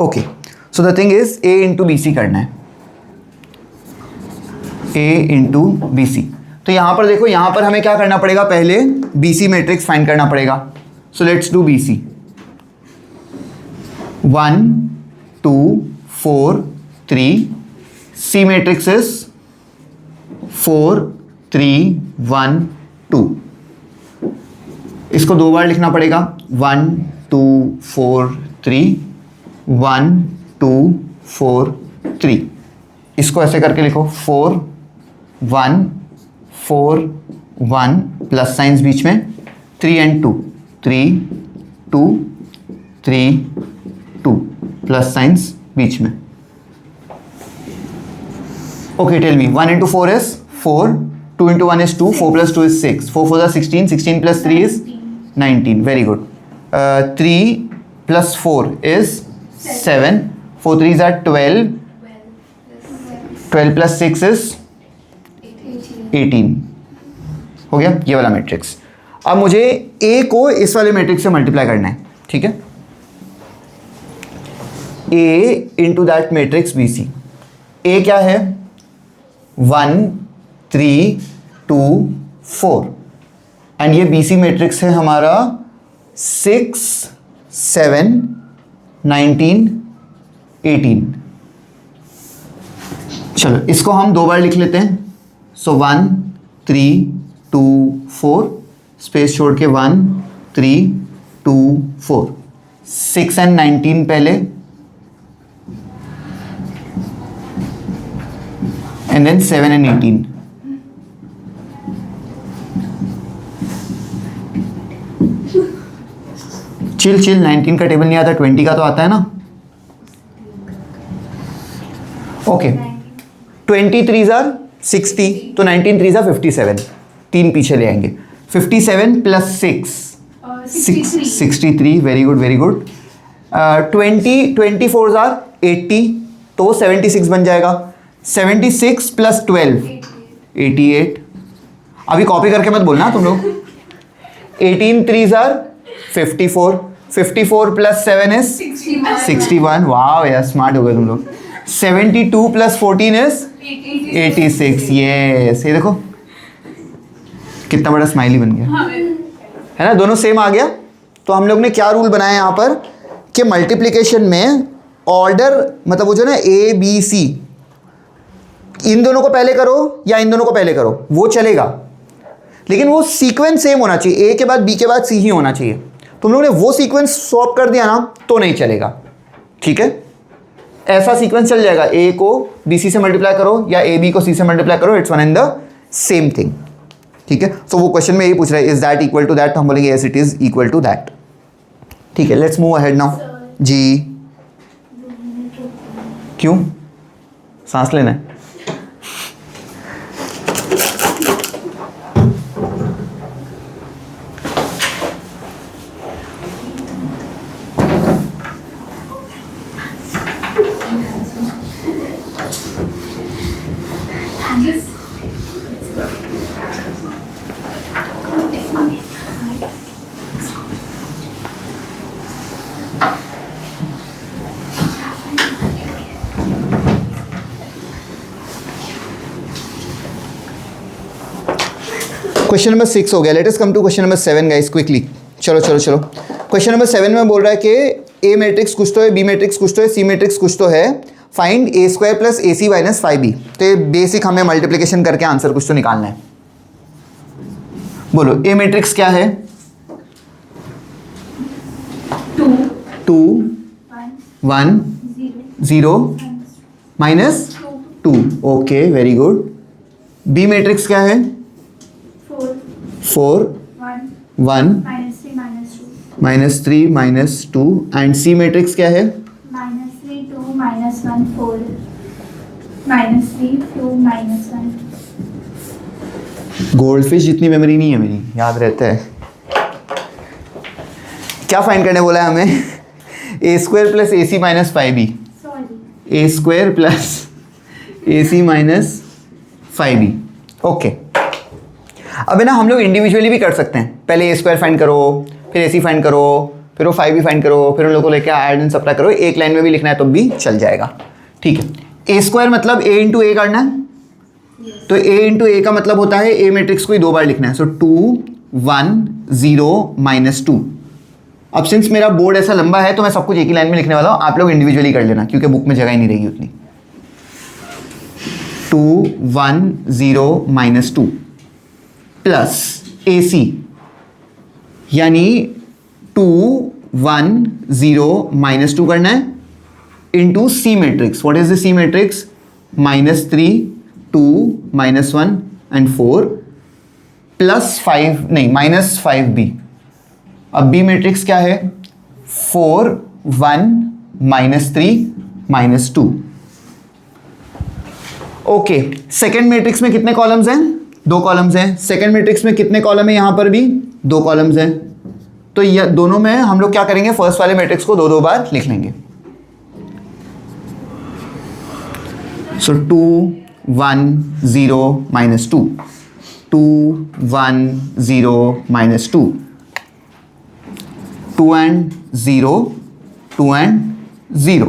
Okay, so the thing is A into B C करना है, ए इंटू बी सी। तो यहाँ पर देखो, यहाँ पर हमें क्या करना पड़ेगा, पहले बी सी मैट्रिक्स फाइंड करना पड़ेगा। So let's do B C. 1 2 4 3, C matrix is 4 3 1 2। इसको 2 बार लिखना पड़ेगा, 1 2 4 3, 1 2 4 3। इसको ऐसे करके लिखो, 4 1 4 1 प्लस साइंस बीच में, 3 एंड 2 3 2 3 2 प्लस साइंस बीच में। Okay, tell me 1 into 4 is 4, 2 into 1 is 2, 4 plus 2 is 6, 4 4 is 16, 16 plus 3 is 19। Very good. 3 plus 4 is 7, 4 3s are 12, 12 plus 6 is 18। हो गया ये वाला मैट्रिक्स। अब मुझे ए को इस वाले मैट्रिक्स से मल्टीप्लाई करना है, ठीक है। A into that matrix B C. A क्या है, 1 3 2 4 एंड ये बी सी मैट्रिक्स है हमारा 6 7 19 18। चलो इसको हम 2 बार लिख लेते हैं। सो 1 3 2 4 स्पेस छोड़ के 1 3 2 4, 6 एंड 19 पहले एंड देन 7 एंड 18। चिल 19 का टेबल नहीं आता, 20 का तो आता है ना। ओके 20 3s are 60, तो 19 3s are 57, 3 पीछे ले आएंगे। 57 plus 6 63, very good very good. 20 24s are 80, तो 76 बन जाएगा। 76 प्लस 12 88। अभी कॉपी करके मत बोलना तुम लोग। 18 3s are 54, 54 प्लस 7 इज 61। वाह यार स्मार्ट हो गए तुम लोग। 72 प्लस 14 इज 86। यस, ये देखो कितना बड़ा स्माइली बन गया, है ना, दोनों सेम आ गया। तो हम लोग ने क्या रूल बनाया यहाँ पर कि मल्टीप्लिकेशन में ऑर्डर, मतलब वो जो ना ए बी सी, इन दोनों को पहले करो या इन दोनों को पहले करो वो चलेगा, लेकिन वो सीक्वेंस सेम होना चाहिए, ए के बाद बी के बाद सी ही होना चाहिए। तुम लोग ने वो सीक्वेंस स्वैप कर दिया ना तो नहीं चलेगा, ठीक है। ऐसा सीक्वेंस चल जाएगा, ए को बी सी से मल्टीप्लाई करो या ए बी को सी से मल्टीप्लाई करो, it's one and the same thing, ठीक है। तो वो क्वेश्चन में यही पूछ रहा है, is that equal to that, तो हम बोलेंगे yes it is equal to that, ठीक है। Let's move ahead now. जी क्यों, सांस लेना है। क्वेश्चन नंबर 6 हो गया. Let us come to question number 7 guys quickly. चलो. क्वेश्चन नंबर 7 में बोल रहा है कि ए मैट्रिक्स कुछ तो है, बी मैट्रिक्स कुछ तो है, सी मैट्रिक्स कुछ तो है. फाइंड ए स्क्वायर प्लस ए सी माइनस 5b. तो ये बेसिक हमें मल्टीप्लिकेशन करके आंसर कुछ तो निकालना है. बोलो ए मैट्रिक्स क्या है? 2 1 0 minus 2. Okay, very good. B matrix क्या है? 4 1 minus 3 minus 2. And C matrix क्या है? -3 2 -1 4 -3 2 -1. गोल्डफिश जितनी मेमोरी नहीं है मेरी, याद रहता है. क्या फाइंड करने बोला है हमें? ए स्क्वायर प्लस ए सी माइनस 5b. सॉरी, ए स्क्वायर प्लस ए सी माइनस 5b. ओके. अब है ना, हम लोग इंडिविजुअली भी कर सकते हैं. पहले ए स्क्वायर फाइंड करो, फिर ए सी फाइंड करो, फिर वो 5b फाइंड करो, फिर उन लोगों को लेकर ऐड एंड सब्ट्रैक्ट करो. एक लाइन में भी लिखना है तो भी चल जाएगा. ठीक है. ए स्क्वायर मतलब ए इंटू ए करना है. तो ए इंटू ए का मतलब होता है ए मैट्रिक्स को ही 2 बार लिखना है. सो 2 1 0 माइनस 2. अब सिंस मेरा बोर्ड ऐसा लंबा है तो मैं सब कुछ एक ही लाइन में लिखने वाला हूँ. आप लोग इंडिविजुअली कर लेना क्योंकि बुक में जगह ही नहीं रहेगी उतनी. 2 1 0 माइनस 2 प्लस ए सी यानी 2 1 0 माइनस 2 करना है into C matrix. What is the C matrix? -3 2 -1 and 4 plus 5 नहीं -5b. अब बी मैट्रिक्स क्या है? 4 1 -3 -2. ओके. सेकेंड मैट्रिक्स में कितने कॉलम्स हैं? 2 कॉलम्स हैं. सेकेंड मैट्रिक्स में कितने कॉलम है? यहां पर भी 2 कॉलम्स हैं. तो ये दोनों में हम लोग क्या करेंगे? फर्स्ट वाले मैट्रिक्स को 2 बार लिख लेंगे. सो 2 1 0 -2 2 1 0 -2 2 and 0 2 and 0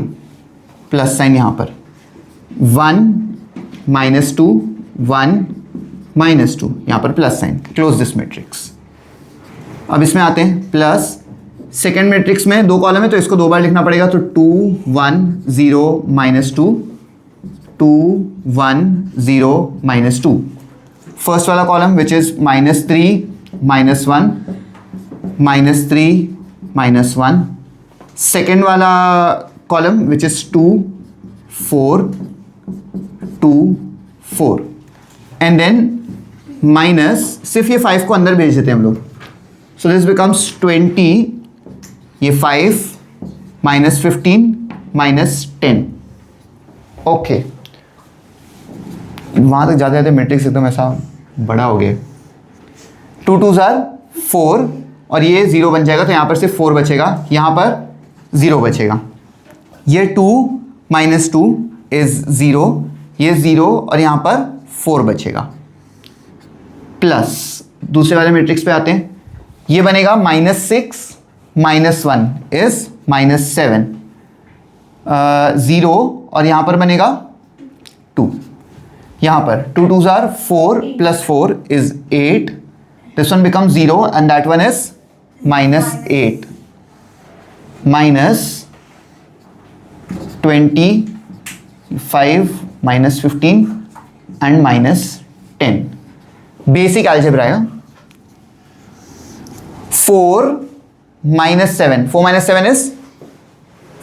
प्लस साइन यहां पर 1 -2 1 -2 यहां पर plus sign. Close this matrix. अब इसमें आते हैं. प्लस सेकेंड मैट्रिक्स में 2 कॉलम है तो इसको 2 बार लिखना पड़ेगा. तो 2 1 0 -2 2 1 0 -2. फर्स्ट वाला कॉलम विच इज -3 -1 -3 -1. सेकेंड वाला column which is 2 4 2 4 and then minus. सिर्फ ये 5 को अंदर भेज देते हैं हम लोग. सो दिस बिकम्स 20. ये 5 -15 -10. ओके. वहां तक जाते जाते मैट्रिक्स एकदम ऐसा बड़ा हो गया. 2 2s are 4 और ये 0 बन जाएगा तो यहाँ पर सिर्फ 4 बचेगा. यहाँ पर 0 बचेगा. ये 2 -2 इज 0. ये 0 और यहाँ पर 4 बचेगा. प्लस दूसरे वाले मैट्रिक्स पे आते हैं. ये बनेगा -6 -1 इज -7. 0 और यहाँ पर बनेगा 2. यहाँ पर 2 2s are 4 plus 4 is 8. This one becomes 0 and that one is -8 minus 25 -15 and -10. Basic algebra है. 4 -7. 4 - 7 is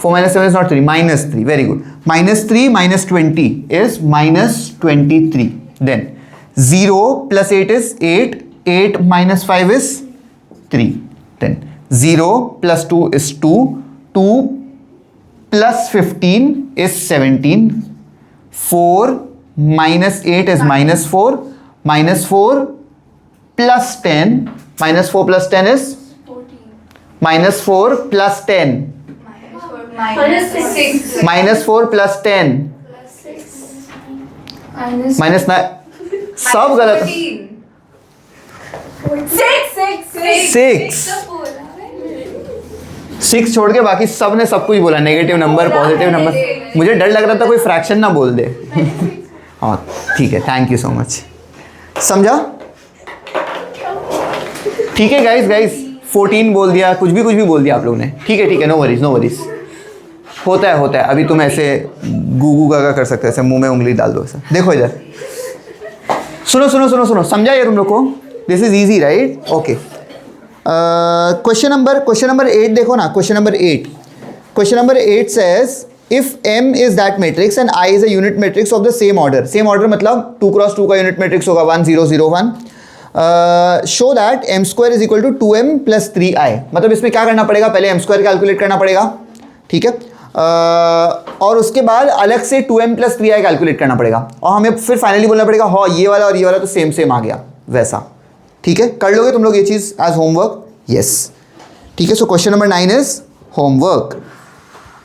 4 - 7 is not 3. -3. Very good. -3 -20 is -23. Then 0 plus 8 is 8. 8 minus 5 is 3. Then 0 plus 2 is 2. 2 plus 15 is 17. 4 minus 8 is -4. -4 plus 10. -4 plus 10 is -4 plus 10. -4 plus 10 minus 9. सब गलत. 6 छोड़ के बाकी सब ने सब कुछ बोला. Negative number, positive number. मुझे डर लग रहा था कोई फ्रैक्शन ना बोल दे. हाँ ठीक है. Thank you so much. समझा? ठीक है गाइस 14 बोल दिया, कुछ भी बोल दिया आप लोगों ने। ठीक है, नो वरीज। होता है। अभी तुम ऐसे गूगू गागा कर सकते हो, ऐसे मुंह में उंगली डाल दो ऐसा। देखो इधर, सुनो, समझा ये तुम लोग को? This is easy right? Okay. Question number 8 देखो ना। Question number 8 says if M is that matrix and I is a unit matrix of the same order मतलब 2 क्रॉस 2 का यूनिट मैट्रिक्स होगा 1 0 0 1। Show that M square is equal to 2M plus 3I। मतलब इसमें क्या करना पड़ेगा, पहले M square calculate करना पड़ेगा, ठीक है, और उसके बाद अलग से 2M प्लस 3I कैलकुलेट करना पड़ेगा, और हमें फिर फाइनली बोलना पड़ेगा हाँ ये वाला और ये वाला तो सेम आ गया वैसा। ठीक है, कर लोगे तुम लोग ये चीज़ एज होमवर्क? यस, ठीक है। So question number 9 is homework.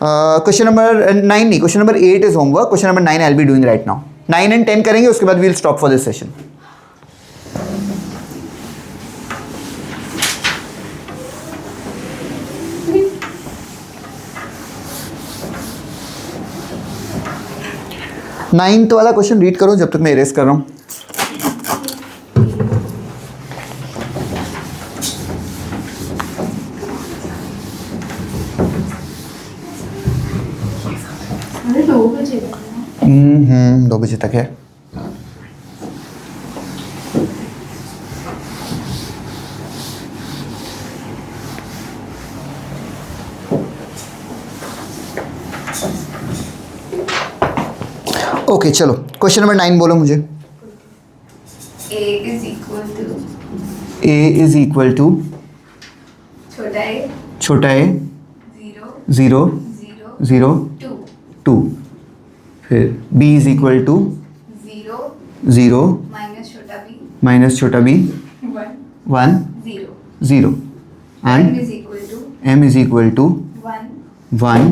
Question number 8 is homework. Question number 9 I will be doing right now. 9 and 10 करेंगे, उसके बाद we will stop for this session. Ninth वाला क्वेश्चन रीड करो जब तक मैं इरेज कर रहा हूँ। अरे 2 बजे 2 बजे तक है। ओके चलो, क्वेश्चन नंबर 9 बोलो मुझे। A is equal to A is equal to छोटा a 0 0 0 2 2, फिर B is equal to 0 0 minus छोटा b 1 0 0 m and is equal to M is equal to 1 1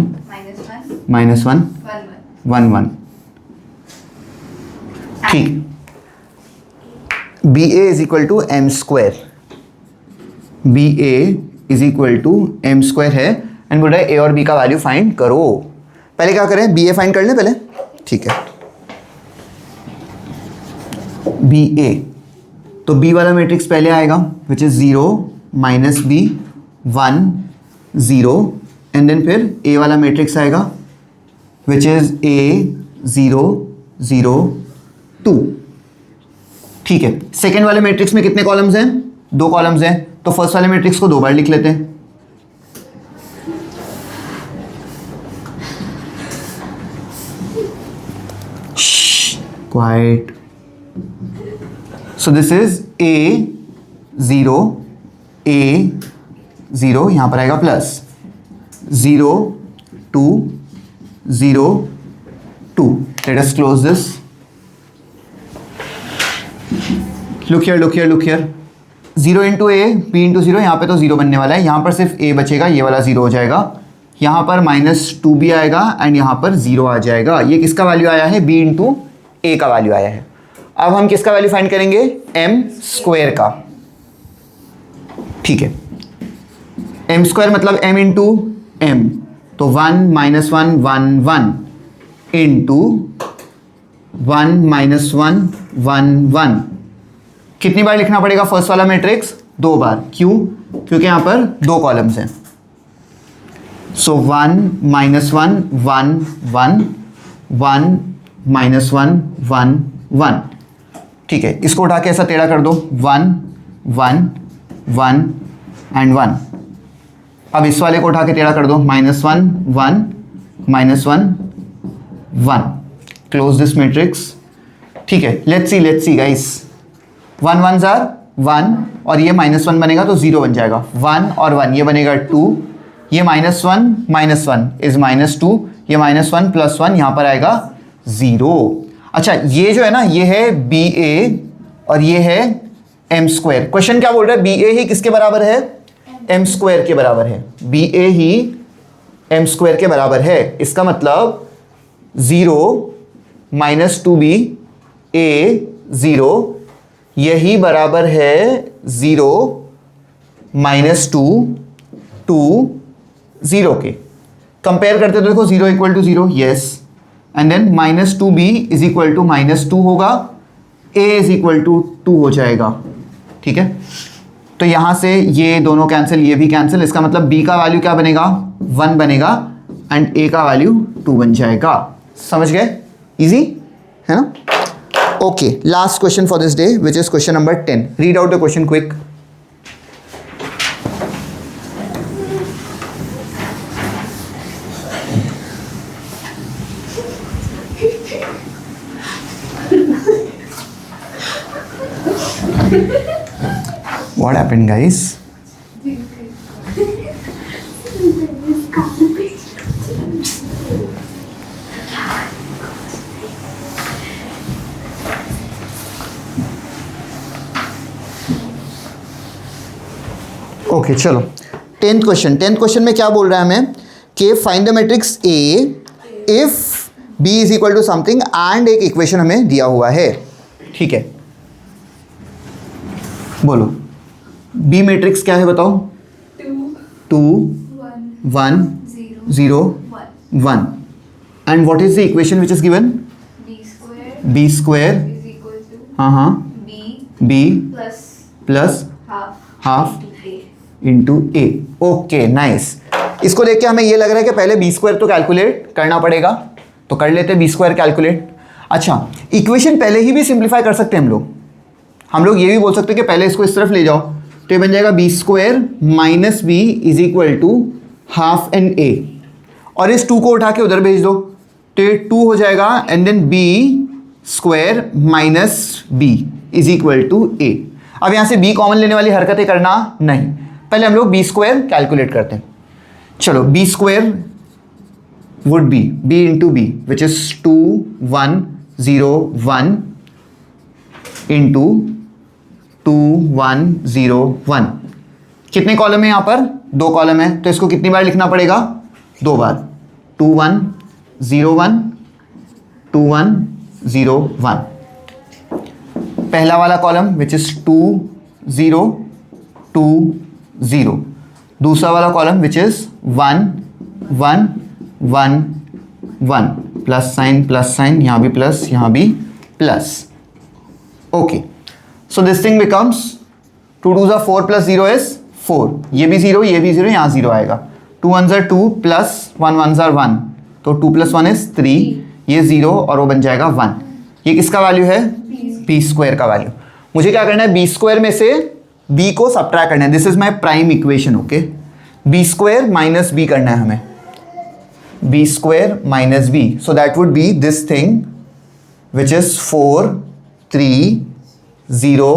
minus 1 1 1 ठीक। B A is equal to M square, B A is equal to M square है, and बोल रहा है ए और B का value find करो। पहले क्या करें, बी ए फाइंड कर लें पहले, ठीक है। बी ए, तो बी वाला मैट्रिक्स पहले आएगा which is 0 minus B 1 0, and then फिर ए वाला मैट्रिक्स आएगा विच इज ए 0 0 2, ठीक है। सेकेंड वाले मैट्रिक्स में कितने कॉलम्स हैं? 2 कॉलम्स हैं, तो फर्स्ट वाले मैट्रिक्स को 2 बार लिख लेते हैं। Quite. So this is A 0 यहां पर आएगा plus 0 2 0 2। Let us close this. Look here 0 into A B into 0, यहाँ पे तो 0 बनने वाला है, यहाँ पर सिर्फ a बचेगा, ये वाला 0 हो जाएगा, यहाँ पर -2b आएगा एंड यहाँ पर 0 आ जाएगा। ये किसका वैल्यू आया है? b इंटू ए का वैल्यू आया है। अब हम किसका वैल्यू फाइंड करेंगे? m स्क्वायर का, ठीक है। m स्क्वायर मतलब m इंटू m, तो 1 -1 1 1 इंटू 1 -1 1 1। कितनी बार लिखना पड़ेगा फर्स्ट वाला मैट्रिक्स? 2 बार। क्यों? क्योंकि यहाँ पर 2 कॉलम्स हैं। सो 1 -1 1 1 1 -1 1 1, ठीक है। इसको उठा के ऐसा टेढ़ा कर दो, 1 1 1 एंड 1। अब इस वाले को उठा के टेढ़ा कर दो, -1 1 -1 1। क्लोज दिस मैट्रिक्स, ठीक है। Let's see guys, 1 1s are 1 और ये -1 बनेगा तो 0 बन जाएगा। 1 और 1 ये बनेगा 2, ये -1 इज -2, ये -1 + 1 यहाँ पर आएगा 0। अच्छा, ये जो है ना, ये है बी ए और ये है एम स्क्वायर। क्वेश्चन क्या बोल रहा है? बी ए ही किसके बराबर है? एम स्क्वायर के बराबर है। बी ए ही एम स्क्वायर के बराबर है। इसका मतलब 0 -2b a 0 यही बराबर है 0 -2 2 0 के। कंपेयर करते तो देखो 0 = 0, यस, एंड देन -2b = -2 होगा, a = 2 हो जाएगा, ठीक है। तो यहाँ से ये दोनों कैंसिल, ये भी कैंसिल, इसका मतलब b का वैल्यू क्या बनेगा, 1 बनेगा एंड a का वैल्यू 2 बन जाएगा। समझ गए, इजी है ना। Okay, last question for this day which is question number 10। Read out the question quick. What happened, guys? Okay चलो, 10th क्वेश्चन में क्या बोल रहा है हमें कि find the matrix A if B is equal to something and एक equation हमें दिया हुआ है। ठीक है, बोलो B मैट्रिक्स क्या है बताओ। 2 1 0 1 and what is the equation which is given, B square is equal to हाँ B plus plus half half into A. Into A. Okay nice. इसको देख के हमें ये लग रहा है कि पहले बी स्क्वायर तो कैलकुलेट करना पड़ेगा, तो कर लेते हैं बी स्क्वायर कैलकुलेट। अच्छा, इक्वेशन पहले ही भी सिंप्लीफाई कर सकते हैं हम लोग ये भी बोल सकते हैं कि पहले इसको इस तरफ ले जाओ, तो ये बन जाएगा B square minus B is equal to half an A, और इस 2 को उठा के उधर भेज दो तो ये 2 हो जाएगा and then B square minus B is equal to A. अब यहाँ से b कॉमन लेने वाली हरकतें करना नहीं, पहले हम लोग b स्क्वायर कैलकुलेट करते हैं। चलो, b square would be b into B which is 2 1 0 1 into 2 1 0 1। कितने कॉलम है यहाँ पर, 2 कॉलम है, तो इसको कितनी बार लिखना पड़ेगा, 2 बार। 2 1 0 1 2 1 0 1। पहला वाला कॉलम विच इज 2 0 2 0, दूसरा वाला column which is 1 1 1 1, plus sign, यहाँ भी प्लस, यहाँ भी plus. Okay, so this thing becomes 2 2 4 plus 0 is 4, ये भी 0 ये भी 0, यहाँ 0 आएगा। 2 1 2 प्लस 1 1 1, तो 2 + 1 इज 3, ये 0 और वो बन जाएगा 1। ये किसका वैल्यू है, बी स्क्वायर का वैल्यू। मुझे क्या करना है, बी स्क्वायर में से बी को सब्ट्रैक्ट करना है। This is my prime equation. Okay, B square minus B करना है हमें, B square minus B, so that would be this thing which is 4 3 0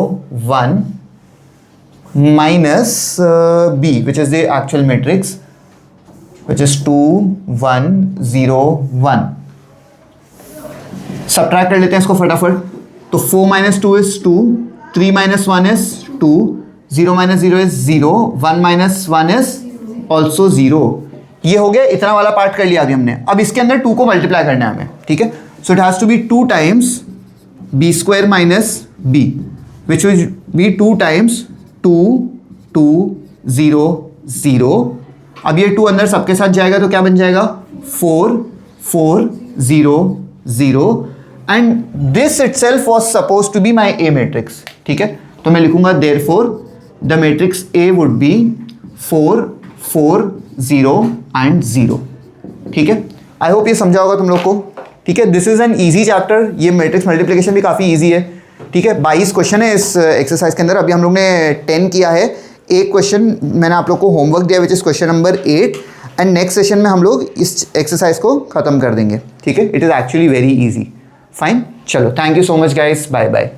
1 minus B which is the actual matrix which is 2 1 0 1। Subtract कर लेते हैं इसको फटाफट, तो 4 - 2 is 2, 3 - 1 is 2, 0 - 0 is 0, 1 - 1 is also 0। ये हो गया, इतना वाला पार्ट कर लिया अभी हमने। अब इसके अंदर 2 को मल्टीप्लाई करना है हमें, ठीक है। So it has to be 2 times B square minus B which will be 2 times 2 2 0 0। अब ये 2 अंदर सबके साथ जाएगा तो क्या बन जाएगा, 4 4 0 0 and this itself was suppose to be my A matrix. ठीक है, तो मैं लिखूंगा therefore the matrix A would be 4 4 0 and 0। ठीक है, आई होप ये समझा होगा तुम लोग को। ठीक है, this is an easy chapter, ये मैट्रिक्स मल्टीप्लिकेशन भी काफ़ी ईजी है। ठीक है, 22 क्वेश्चन है इस एक्सरसाइज के अंदर, अभी हम लोग ने 10 किया है। एक क्वेश्चन मैंने आप लोग को होमवर्क दिया which is question number 8 and next session में हम लोग इस एक्सरसाइज को ख़त्म कर देंगे। ठीक है, it is actually very easy. Fine, चलो, thank you so much guys, bye bye.